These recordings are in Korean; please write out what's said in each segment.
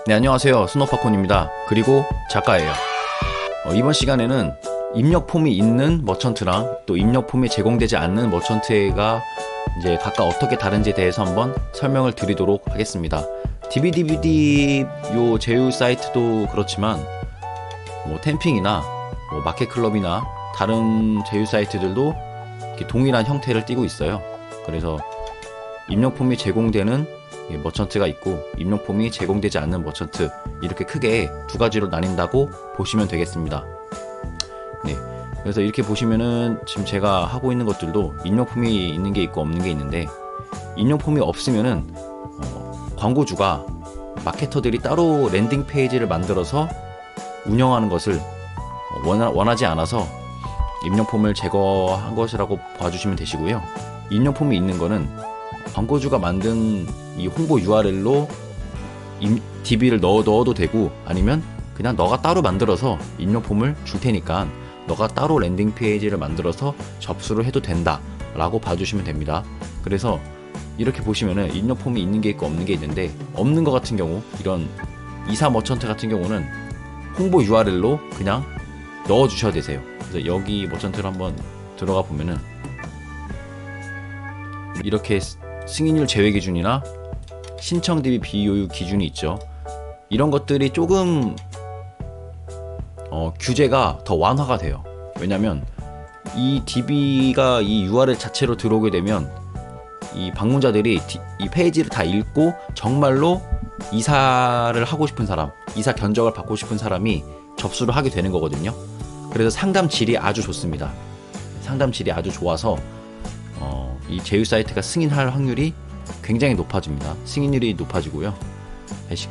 네, 안녕하세요. 스노파콘입니다. 그리고 작가예요. 이번 시간에는 입력 폼이 있는 머천트랑 또 입력 폼이 제공되지 않는 머천트가 이제 각각 어떻게 다른지에 대해서 한번 설명을 드리도록 하겠습니다. DVD 요 제휴 사이트도 그렇지만 뭐 템핑이나 뭐 마켓클럽이나 다른 제휴 사이트들도 이렇게 동일한 형태를 띠고 있어요. 그래서 입력 폼이 제공되는 머천트가 있고 입력 폼이 제공되지 않는 머천트, 이렇게 크게 두 가지로 나뉜다고 보시면 되겠습니다. 네, 그래서 이렇게 보시면은 지금 제가 하고 있는 것들도 입력 폼이 있는 게 있고 없는 게 있는데, 입력 폼이 없으면은 광고주가 마케터들이 따로 랜딩 페이지를 만들어서 운영하는 것을 원하지 않아서 입력 폼을 제거한 것이라고 봐주시면 되시고요. 입력 폼이 있는 거는 광고주가 만든 이 홍보 URL로 DB를 넣어도 되고, 아니면 그냥 너가 따로 만들어서 입력 폼을 줄 테니까 너가 따로 랜딩 페이지를 만들어서 접수를 해도 된다 라고 봐주시면 됩니다. 그래서 이렇게 보시면은 입력 폼이 있는 게 있고 없는 게 있는데, 없는 것 같은 경우, 이런 이사 머천트 같은 경우는 홍보 URL로 그냥 넣어 주셔야 되세요. 그래서 여기 머천트를 한번 들어가 보면은 이렇게 승인율 제외 기준이나 신청 DB 비효율 기준이 있죠. 이런 것들이 조금 규제가 더 완화가 돼요. 왜냐면 이 DB가 이 URL 자체로 들어오게 되면 이 방문자들이 이 페이지를 다 읽고 정말로 이사를 하고 싶은 사람, 이사 견적을 받고 싶은 사람이 접수를 하게 되는 거거든요. 그래서 상담 질이 아주 좋습니다. 상담 질이 아주 좋아서 이 제휴 사이트가 승인할 확률이 굉장히 높아집니다. 승인율이 높아지고요.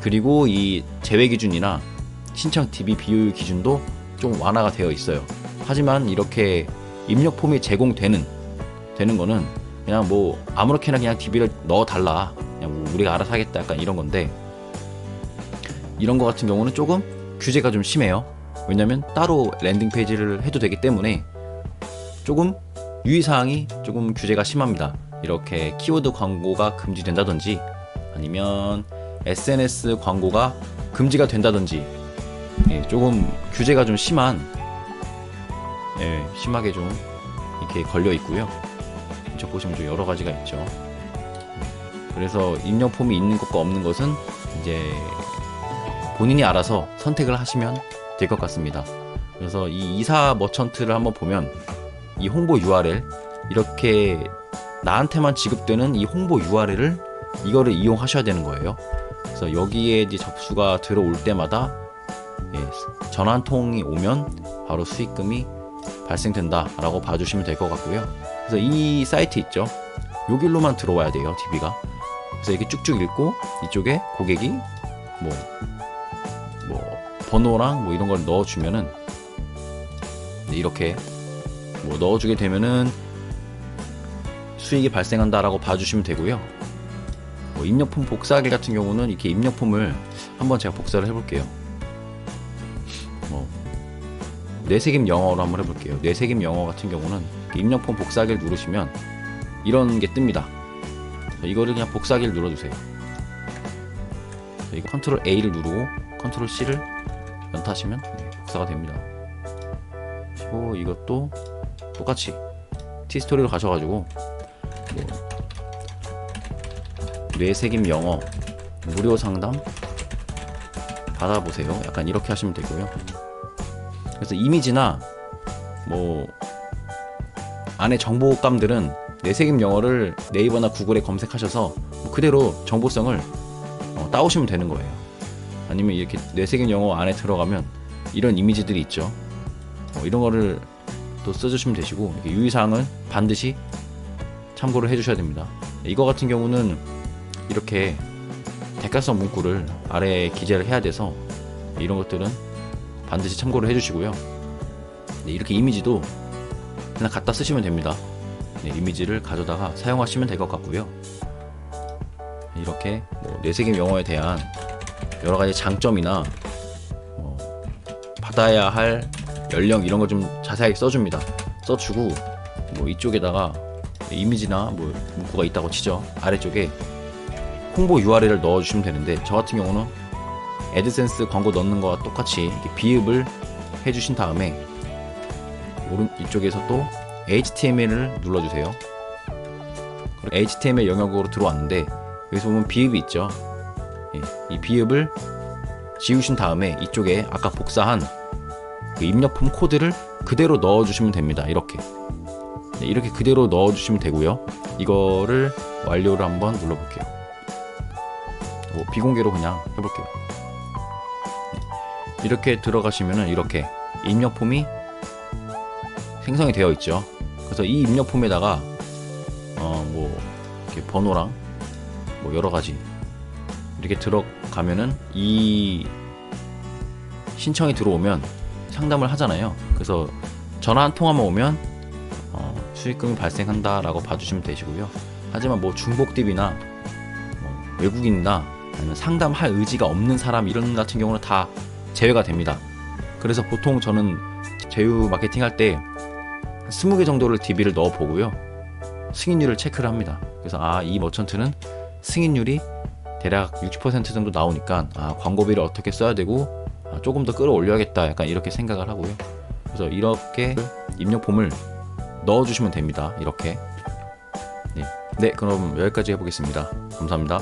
그리고 이 제외 기준이나 신청 DB 비효율 기준도 좀 완화가 되어 있어요. 하지만 이렇게 입력 폼이 제공되는 거는 그냥 뭐 아무렇게나 그냥 DB를 넣어 달라, 그냥 뭐 우리가 알아서 하겠다, 약간 이런 건데, 이런 거 같은 경우는 조금 규제가 좀 심해요. 왜냐면 따로 랜딩 페이지를 해도 되기 때문에 조금 유의사항이 조금 규제가 심합니다. 이렇게 키워드 광고가 금지된다든지, 아니면 SNS 광고가 금지가 된다든지, 조금 규제가 좀 심한, 심하게 좀 이렇게 걸려 있고요. 저 보시면 좀 여러 가지가 있죠. 그래서 입력 폼이 있는 것과 없는 것은 이제 본인이 알아서 선택을 하시면 될 것 같습니다. 그래서 이 이사 머천트를 한번 보면 이 홍보 URL, 이렇게 나한테만 지급되는 이 홍보 URL을 이거를 이용하셔야 되는 거예요. 그래서 여기에 이제 접수가 들어올 때마다 전화 한 통이 오면 바로 수익금이 발생된다 라고 봐주시면 될 것 같고요. 그래서 이 사이트 있죠, 요 길로만 들어와야 돼요, DB가. 그래서 이렇게 쭉쭉 읽고 이쪽에 고객이 뭐 번호랑 뭐 이런 걸 넣어주면은, 이렇게 뭐 넣어주게 되면은 수익이 발생한다라고 봐주시면 되고요. 입력폼 복사하기 같은 경우는 이렇게 입력폼을 한번 제가 복사를 해볼게요. 뇌새김 영어로 한번 해볼게요. 뇌새김 영어 같은 경우는 입력폼 복사하기를 누르시면 이런 게 뜹니다. 이거를 그냥 복사하기를 눌러주세요. 컨트롤 A를 누르고 컨트롤 C를 연타하시면 복사가 됩니다. 그리고 이것도 똑같이 티스토리로 가셔가지고 뇌새김 영어 무료 상담 받아보세요, 약간 이렇게 하시면 되고요. 그래서 이미지나 뭐 안에 정보감들은 뇌새김 영어를 네이버나 구글에 검색하셔서 그대로 정보성을 따오시면 되는 거예요. 아니면 이렇게 뇌새김 영어 안에 들어가면 이런 이미지들이 있죠. 이런 거를 또 써주시면 되시고, 유의사항은 반드시 참고를 해주셔야 됩니다. 이거 같은 경우는 이렇게 대가성 문구를 아래에 기재를 해야 돼서 이런 것들은 반드시 참고를 해주시고요. 이렇게 이미지도 그냥 갖다 쓰시면 됩니다. 이미지를 가져다가 사용하시면 될 것 같고요. 이렇게 뇌새김 영어에 대한 여러 가지 장점이나 받아야 할 연령 이런 거 좀 자세하게 써줍니다. 써주고 이쪽에다가 이미지나 문구가 있다고 치죠. 아래쪽에 홍보 URL을 넣어주시면 되는데, 저 같은 경우는 애드센스 광고 넣는 거와 똑같이 이렇게 비읍을 해주신 다음에 오른 이쪽에서 또 HTML을 눌러주세요. HTML 영역으로 들어왔는데 여기서 보면 비읍이 있죠. 이 비읍을 지우신 다음에 이쪽에 아까 복사한 그 입력품 코드를 그대로 넣어주시면 됩니다. 이렇게 그대로 넣어주시면 되고요. 이거를 완료를 한번 눌러볼게요. 비공개로 그냥 해볼게요. 이렇게 들어가시면은 이렇게 입력폼이 생성이 되어 있죠. 그래서 이 입력폼에다가 뭐 이렇게 번호랑 뭐 여러 가지 이렇게 들어가면은 이 신청이 들어오면 상담을 하잖아요. 그래서 전화 한 통화만 오면 수익금이 발생한다 라고 봐주시면 되시고요. 하지만 뭐 중복DB나 외국인이나 아니면 상담할 의지가 없는 사람 이런 같은 경우는 다 제외가 됩니다. 그래서 보통 저는 제휴 마케팅 할 때 20개 정도를 DB를 넣어 보고요. 승인율을 체크를 합니다. 그래서 이 머천트는 승인율이 대략 60% 정도 나오니까 광고비를 어떻게 써야 되고 조금 더 끌어올려야겠다 약간 이렇게 생각을 하고요. 그래서 이렇게 입력폼을 넣어주시면 됩니다. 이렇게 네, 그럼 여기까지 해보겠습니다. 감사합니다.